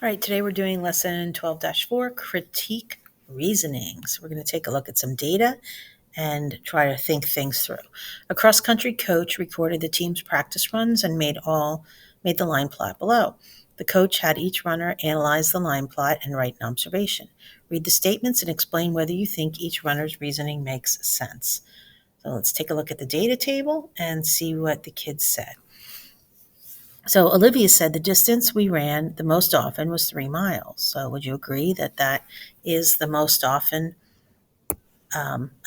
All right, today we're doing lesson 12-4, critique reasoning. So we're going to take a look at some data and try to think things through. A cross-country coach recorded the team's practice runs and made the line plot below. The coach had each runner analyze the line plot and write an observation. Read the statements and explain whether you think each runner's reasoning makes sense. So let's take a look at the data table and see what the kids said. So Olivia said the distance we ran the most often was 3 miles. So would you agree that that is the most often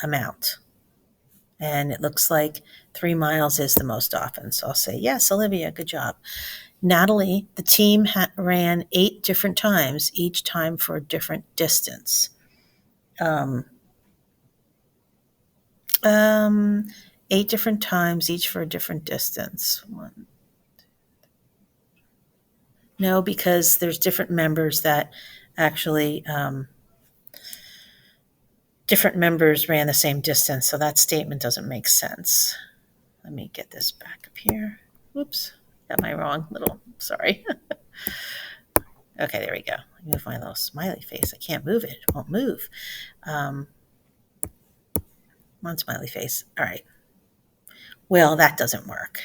amount? And it looks like 3 miles is the most often. So I'll say, yes, Olivia, good job. Natalie, the team ran 8 different times, each time for a different distance. Um, 8 different times, each for a different distance. No, because there's different members that actually different members ran the same distance, so that statement doesn't make sense. Let me get this back up here. Whoops, got my wrong little, sorry. Okay, there we go. Let me move my little smiley face. I can't move it. It won't move. One smiley face. All right. Well, that doesn't work.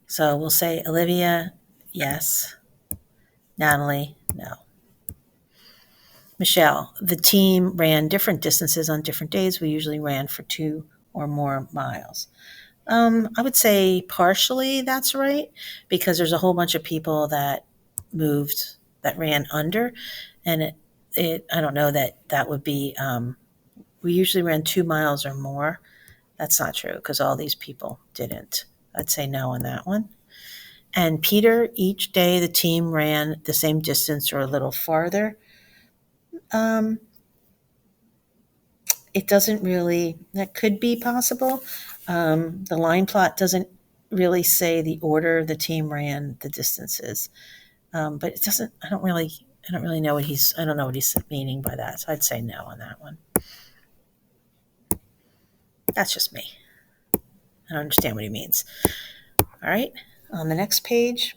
So we'll say Olivia, yes. Natalie, no. Michelle, the team ran different distances on different days. We usually ran for 2 or more miles. I would say partially that's right, because there's a whole bunch of people that ran under, and I don't know that would be, we usually ran 2 miles or more. That's not true because all these people didn't. I'd say no on that one. And Peter, each day the team ran the same distance or a little farther. It doesn't really, that could be possible. The line plot doesn't really say the order the team ran the distances. But it doesn't, I don't really know I don't know what he's meaning by that. So I'd say no on that one. That's just me. I don't understand what he means. All right. On the next page,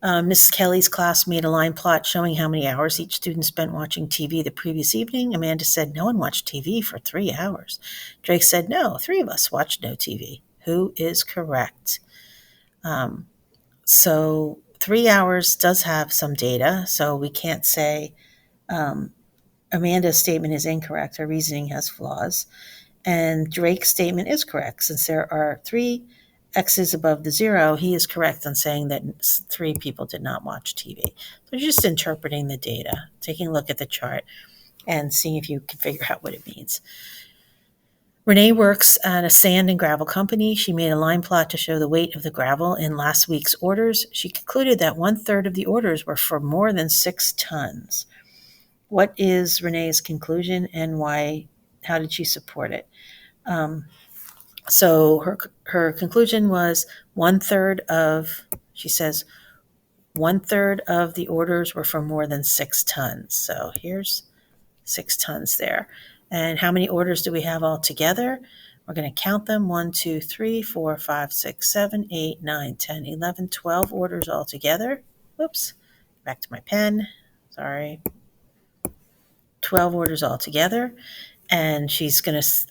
Mrs. Kelly's class made a line plot showing how many hours each student spent watching TV the previous evening. Amanda said no one watched TV for 3 hours. Drake said no, 3 of us watched no TV. Who is correct? So 3 hours does have some data, so we can't say Amanda's statement is incorrect. Her reasoning has flaws. And Drake's statement is correct. Since there are 3 X's above the 0, he is correct in saying that 3 people did not watch TV. So you're just interpreting the data, taking a look at the chart, and seeing if you can figure out what it means. Renee works at a sand and gravel company. She made a line plot to show the weight of the gravel in last week's orders. She concluded that 1/3 of the orders were for more than 6 tons. What is Renee's conclusion and why? How did she support it? So her conclusion was 1/3 of, she says, 1/3 of the orders were for more than 6 tons. So here's 6 tons there. And how many orders do we have all together? We're going to count them. 1, 2, 3, 4, 5, 6, 7, 8, 9, 10, 11, 12 orders all together. Whoops. Back to my pen. Sorry. 12 orders all together. And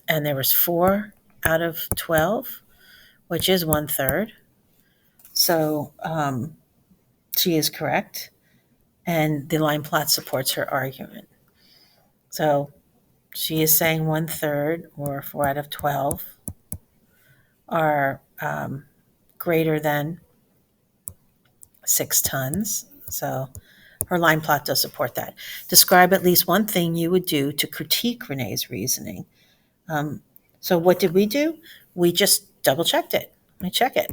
and there was 4 out of 12, which is 1/3. So she is correct. And the line plot supports her argument. So she is saying 1/3 or 4 out of 12 are greater than 6 tons. So her line plot does support that. Describe at least one thing you would do to critique Renee's reasoning. So what did we do? We just double checked it. Let me check it.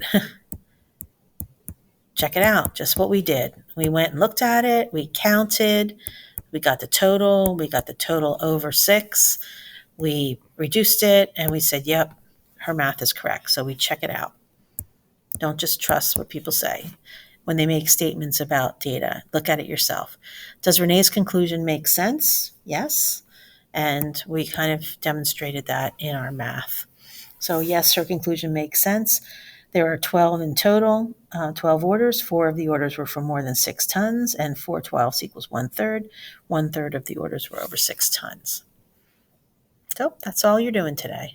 Check it out. Just what we did. We went and looked at it. We counted. We got the total. We got the total over 6. We reduced it and we said, yep, her math is correct. So we check it out. Don't just trust what people say when they make statements about data. Look at it yourself. Does Renee's conclusion make sense? Yes. And we kind of demonstrated that in our math. So yes, her conclusion makes sense. There are 12 in total, 12 orders. 4 of the orders were for more than 6 tons, and 4 12s equals 1/3. 1/3 of the orders were over 6 tons. So that's all you're doing today.